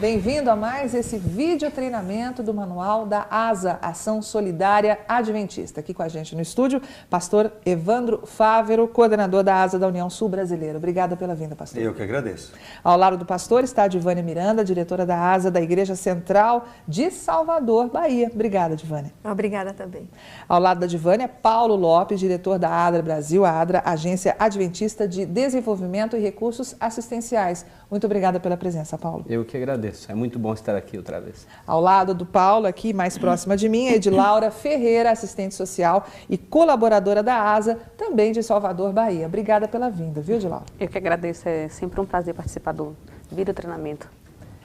bem-vindo a mais esse vídeo treinamento do Manual da ASA, Ação Solidária Adventista. Aqui com a gente no estúdio, pastor Evandro Fávero, coordenador da ASA da União Sul Brasileira. Obrigada pela vinda, pastor. Eu que agradeço. Ao lado do pastor está a Divânia Miranda, diretora da ASA da Igreja Central de Salvador, Bahia. Obrigada, Divânia. Obrigada também. Ao lado da Divânia, Paulo Lopes, diretor da ADRA Brasil, a ADRA, Agência Adventista de Desenvolvimento e Recursos Assistenciais. Muito obrigada pela presença, Paulo. Eu que agradeço. É muito bom estar aqui outra vez. Ao lado do Paulo, aqui mais próxima de mim, é Edilaura Ferreira, assistente social e colaboradora da ASA, também de Salvador, Bahia. Obrigada pela vinda, viu, Edilaura? Eu que agradeço. É sempre um prazer participar do vídeo treinamento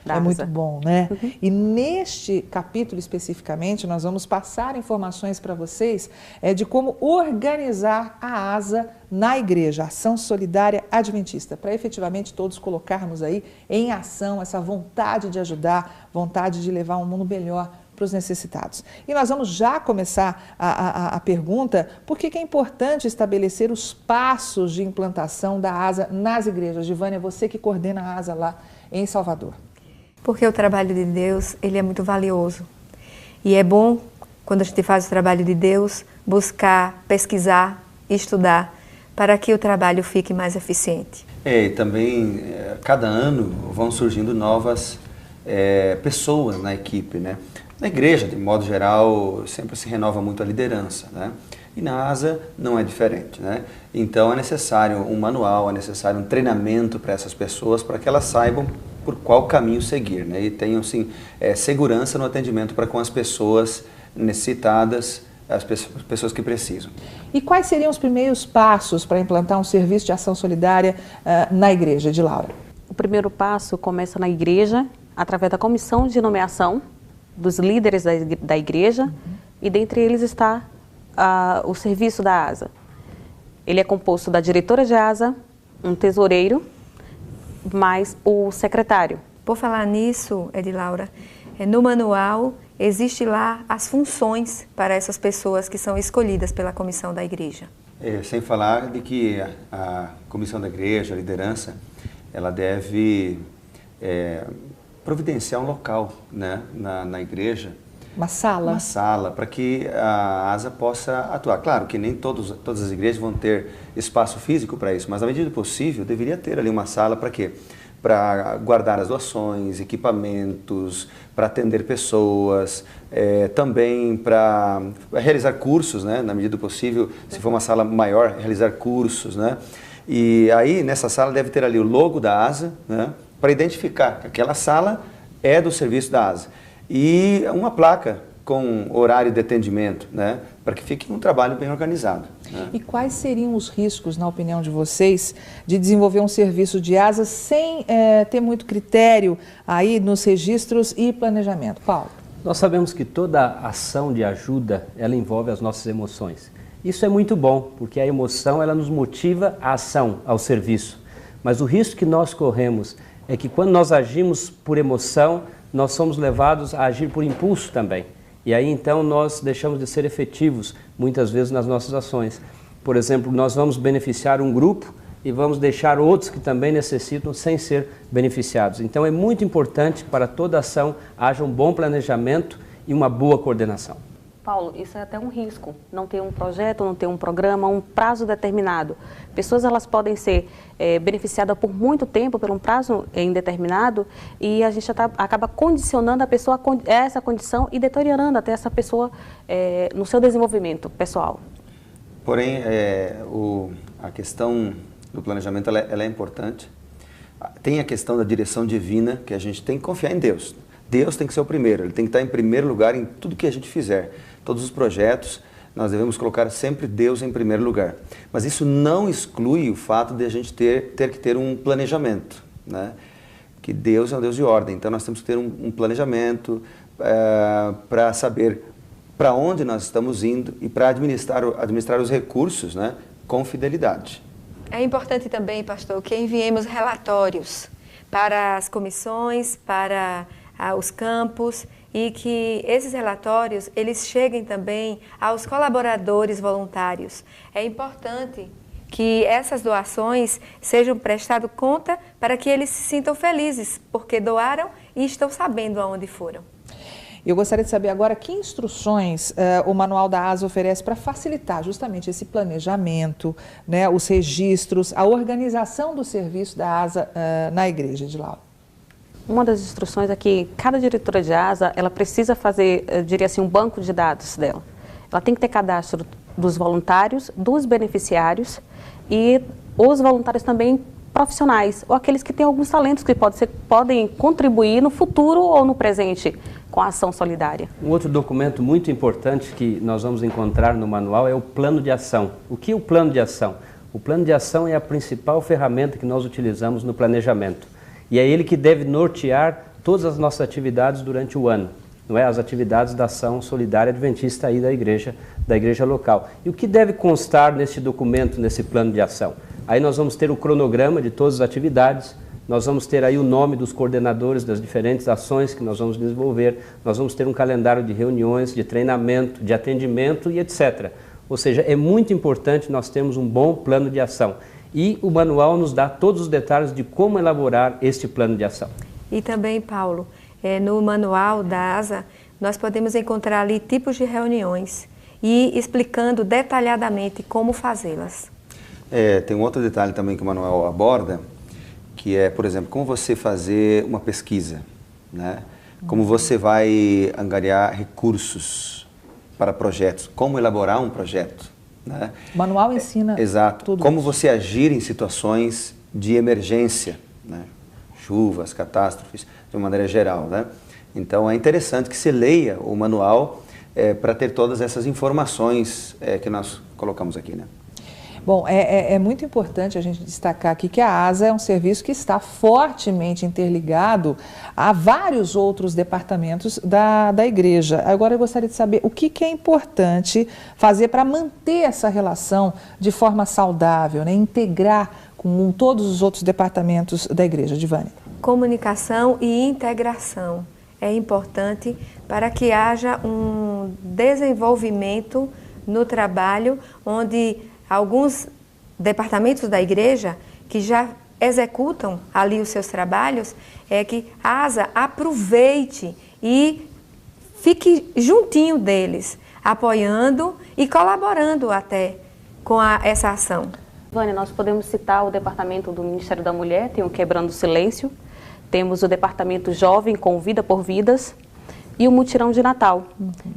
da ASA. É muito bom, né? E neste capítulo especificamente, nós vamos passar informações para vocês de como organizar a ASA na igreja, Ação Solidária Adventista, para efetivamente todos colocarmos aí em ação essa vontade de ajudar, vontade de levar um mundo melhor para os necessitados. E nós vamos já começar a pergunta, por que é importante estabelecer os passos de implantação da ASA nas igrejas? Divânia, você que coordena a ASA lá em Salvador. Porque o trabalho de Deus, ele é muito valioso. E é bom, quando a gente faz o trabalho de Deus, buscar, pesquisar, estudar, para que o trabalho fique mais eficiente. E também, cada ano, vão surgindo novas pessoas na equipe, né? Na igreja, de modo geral, sempre se renova muito a liderança, né? E na ASA não é diferente, né? Então é necessário um manual, é necessário um treinamento para essas pessoas, para que elas saibam por qual caminho seguir, né? E tenham, assim, segurança no atendimento para com as pessoas necessitadas, as pessoas que precisam. E quais seriam os primeiros passos para implantar um serviço de ação solidária na igreja, de Laura? O primeiro passo começa na igreja, através da comissão de nomeação dos líderes da igreja, e dentre eles está o serviço da ASA. Ele é composto da diretora de ASA, um tesoureiro, mais o secretário. Por falar nisso, Edilaura, no manual existe lá as funções para essas pessoas que são escolhidas pela comissão da igreja. Sem falar de que a comissão da igreja, a liderança, ela deve providenciar um local, né, na igreja. Uma sala? Uma sala, para que a ASA possa atuar. Claro que nem todas as igrejas vão ter espaço físico para isso, mas na medida do possível deveria ter ali uma sala para quê? Para guardar as doações, equipamentos, para atender pessoas, também para realizar cursos, né? Na medida do possível, se for uma sala maior, realizar cursos, né? E aí nessa sala deve ter ali o logo da ASA, né? Para identificar que aquela sala é do serviço da ASA. E uma placa com horário de atendimento, né, para que fique um trabalho bem organizado, né? E quais seriam os riscos, na opinião de vocês, de desenvolver um serviço de ASA sem ter muito critério aí nos registros e planejamento? Paulo? Nós sabemos que toda ação de ajuda, ela envolve as nossas emoções. Isso é muito bom, porque a emoção, ela nos motiva à ação, ao serviço. Mas o risco que nós corremos é que quando nós agimos por emoção, nós somos levados a agir por impulso também. E aí então nós deixamos de ser efetivos muitas vezes nas nossas ações. Por exemplo, nós vamos beneficiar um grupo e vamos deixar outros que também necessitam sem ser beneficiados. Então é muito importante que para toda ação haja um bom planejamento e uma boa coordenação. Paulo, isso é até um risco, não ter um projeto, não ter um programa, um prazo determinado. Pessoas elas podem ser beneficiadas por muito tempo, por um prazo indeterminado, e a gente acaba condicionando a pessoa a essa condição e deteriorando até essa pessoa no seu desenvolvimento pessoal. Porém, a questão do planejamento ela é importante. Tem a questão da direção divina, que a gente tem que confiar em Deus. Deus tem que ser o primeiro, Ele tem que estar em primeiro lugar em tudo que a gente fizer. Todos os projetos, nós devemos colocar sempre Deus em primeiro lugar. Mas isso não exclui o fato de a gente ter que ter um planejamento, né? Que Deus é um Deus de ordem, então nós temos que ter um planejamento para saber para onde nós estamos indo e para administrar os recursos, né, com fidelidade. É importante também, pastor, que enviemos relatórios para as comissões, para os campos, e que esses relatórios eles cheguem também aos colaboradores voluntários. É importante que essas doações sejam prestadas conta para que eles se sintam felizes, porque doaram e estão sabendo aonde foram. Eu gostaria de saber agora que instruções o Manual da ASA oferece para facilitar justamente esse planejamento, né, os registros, a organização do serviço da ASA na igreja, Edilaura. Uma das instruções é que cada diretora de ASA, ela precisa fazer, eu diria assim, um banco de dados dela. Ela tem que ter cadastro dos voluntários, dos beneficiários e os voluntários também profissionais, ou aqueles que têm alguns talentos que podem contribuir no futuro ou no presente com a ação solidária. Um outro documento muito importante que nós vamos encontrar no manual é o plano de ação. O que é o plano de ação? O plano de ação é a principal ferramenta que nós utilizamos no planejamento. E é ele que deve nortear todas as nossas atividades durante o ano, não é? As atividades da ação solidária adventista aí da igreja local. E o que deve constar nesse documento, nesse plano de ação? Aí nós vamos ter o cronograma de todas as atividades, nós vamos ter aí o nome dos coordenadores das diferentes ações que nós vamos desenvolver, nós vamos ter um calendário de reuniões, de treinamento, de atendimento e etc. Ou seja, é muito importante nós termos um bom plano de ação. E o manual nos dá todos os detalhes de como elaborar este plano de ação. E também, Paulo, no manual da ASA, nós podemos encontrar ali tipos de reuniões e explicando detalhadamente como fazê-las. Tem um outro detalhe também que o manual aborda, que é, por exemplo, como você fazer uma pesquisa, né? Como você vai angariar recursos para projetos, como elaborar um projeto, né? O manual ensina exato. Tudo como isso. você agir em situações de emergência, né? Chuvas, catástrofes, de uma maneira geral, né? Então é interessante que você leia o manual para ter todas essas informações que nós colocamos aqui, né? Bom, é muito importante a gente destacar aqui que a ASA é um serviço que está fortemente interligado a vários outros departamentos da igreja. Agora eu gostaria de saber o que é importante fazer para manter essa relação de forma saudável, né? Integrar com todos os outros departamentos da igreja. Divane. Comunicação e integração é importante para que haja um desenvolvimento no trabalho onde alguns departamentos da igreja que já executam ali os seus trabalhos, que a ASA aproveite e fique juntinho deles, apoiando e colaborando até com essa ação. Vânia, nós podemos citar o departamento do Ministério da Mulher, tem o Quebrando o Silêncio, temos o departamento Jovem com Vida por Vidas, e o Mutirão de Natal.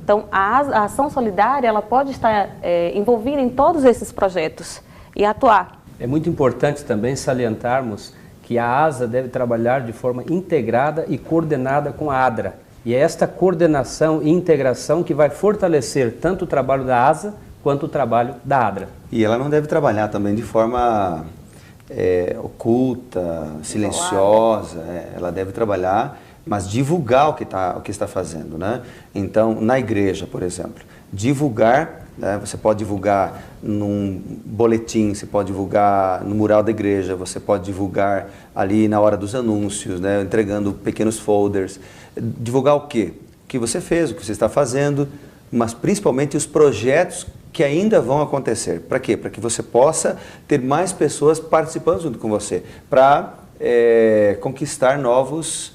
Então, a ação solidária ela pode estar envolvida em todos esses projetos e atuar. É muito importante também salientarmos que a ASA deve trabalhar de forma integrada e coordenada com a ADRA. E é esta coordenação e integração que vai fortalecer tanto o trabalho da ASA quanto o trabalho da ADRA. E ela não deve trabalhar também de forma oculta, silenciosa, ela deve trabalhar, mas divulgar o que está fazendo, né? Então, na igreja, por exemplo, divulgar, né? Você pode divulgar num boletim, você pode divulgar no mural da igreja, você pode divulgar ali na hora dos anúncios, né? Entregando pequenos folders. Divulgar o quê? O que você fez, o que você está fazendo, mas principalmente os projetos que ainda vão acontecer. Para quê? Para que você possa ter mais pessoas participando junto com você, para conquistar novas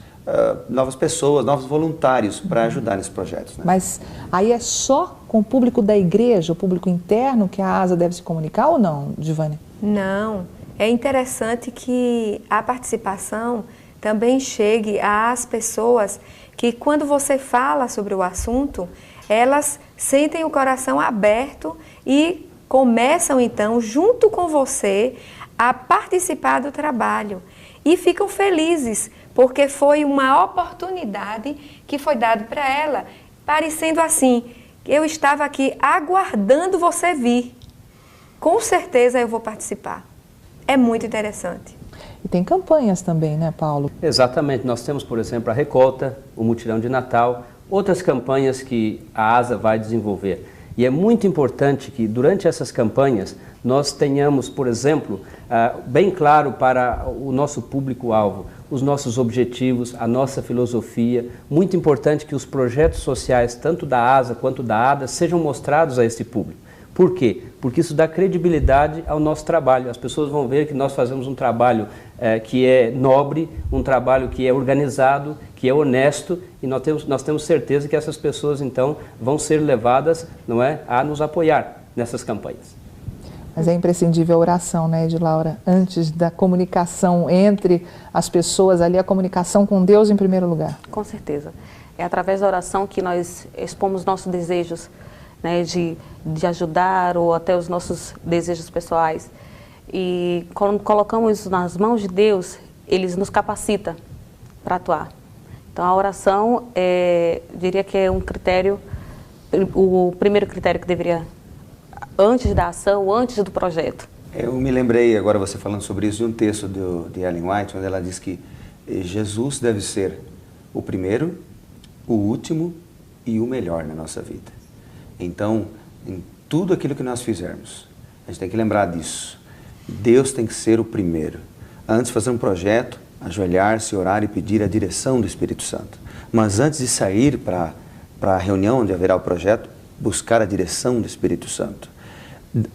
pessoas, novos voluntários para ajudar nesses projetos. Né? Mas aí é só com o público da igreja, o público interno, que a ASA deve se comunicar ou não, Divane? Não. É interessante que a participação também chegue às pessoas que, quando você fala sobre o assunto, elas sentem o coração aberto e começam, então, junto com você, a participar do trabalho. E ficam felizes, porque foi uma oportunidade que foi dada para ela, parecendo assim, eu estava aqui aguardando você vir. Com certeza eu vou participar. É muito interessante. E tem campanhas também, né, Paulo? Exatamente. Nós temos, por exemplo, a Recolta, o Mutirão de Natal, outras campanhas que a ASA vai desenvolver. E é muito importante que, durante essas campanhas, nós tenhamos, por exemplo, bem claro para o nosso público-alvo, os nossos objetivos, a nossa filosofia. Muito importante que os projetos sociais, tanto da ASA quanto da ADA, sejam mostrados a esse público. Por quê? porque isso dá credibilidade ao nosso trabalho. As pessoas vão ver que nós fazemos um trabalho que é nobre, um trabalho que é organizado, que é honesto, e nós temos certeza que essas pessoas, então, vão ser levadas, não é, a nos apoiar nessas campanhas. Mas é imprescindível a oração, né, Edilaura? Antes da comunicação entre as pessoas ali, a comunicação com Deus em primeiro lugar. Com certeza. É através da oração que nós expomos nossos desejos, né, de ajudar ou até os nossos desejos pessoais. E quando colocamos isso nas mãos de Deus, Ele nos capacita para atuar. Então a oração, diria que é um critério, o primeiro critério que deveria, antes da ação, antes do projeto. Eu me lembrei, agora você falando sobre isso, de um texto de Ellen White, onde ela diz que Jesus deve ser o primeiro, o último e o melhor na nossa vida. Então, em tudo aquilo que nós fizermos, a gente tem que lembrar disso. Deus tem que ser o primeiro. Antes de fazer um projeto, ajoelhar-se, orar e pedir a direção do Espírito Santo. Mas antes de sair para a reunião onde haverá o projeto, buscar a direção do Espírito Santo.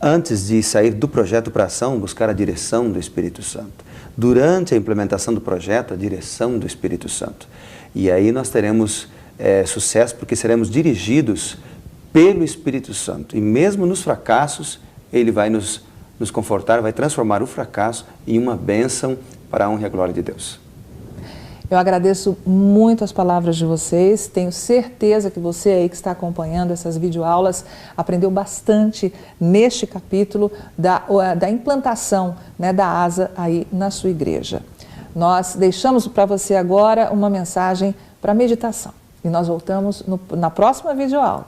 Antes de sair do projeto para a ação, buscar a direção do Espírito Santo. Durante a implementação do projeto, a direção do Espírito Santo. E aí nós teremos sucesso, porque seremos dirigidos pelo Espírito Santo. E mesmo nos fracassos, Ele vai nos confortar, vai transformar o fracasso em uma bênção para a honra e a glória de Deus. Eu agradeço muito as palavras de vocês, tenho certeza que você aí que está acompanhando essas videoaulas aprendeu bastante neste capítulo da implantação, né, da ASA aí na sua igreja. Nós deixamos para você agora uma mensagem para meditação e nós voltamos na próxima videoaula.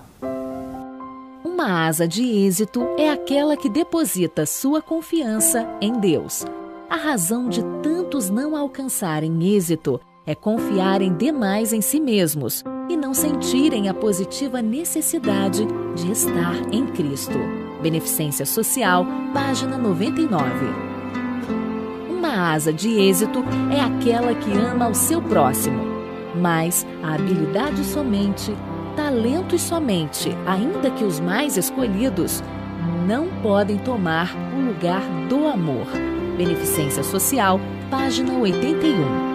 Uma asa de êxito é aquela que deposita sua confiança em Deus. A razão de tantos não alcançarem êxito é confiarem demais em si mesmos e não sentirem a positiva necessidade de estar em Cristo. Beneficência Social, página 99. Uma asa de êxito é aquela que ama o seu próximo, mas a habilidade somente, talentos somente, ainda que os mais escolhidos, não podem tomar o lugar do amor. Beneficência Social, página 81.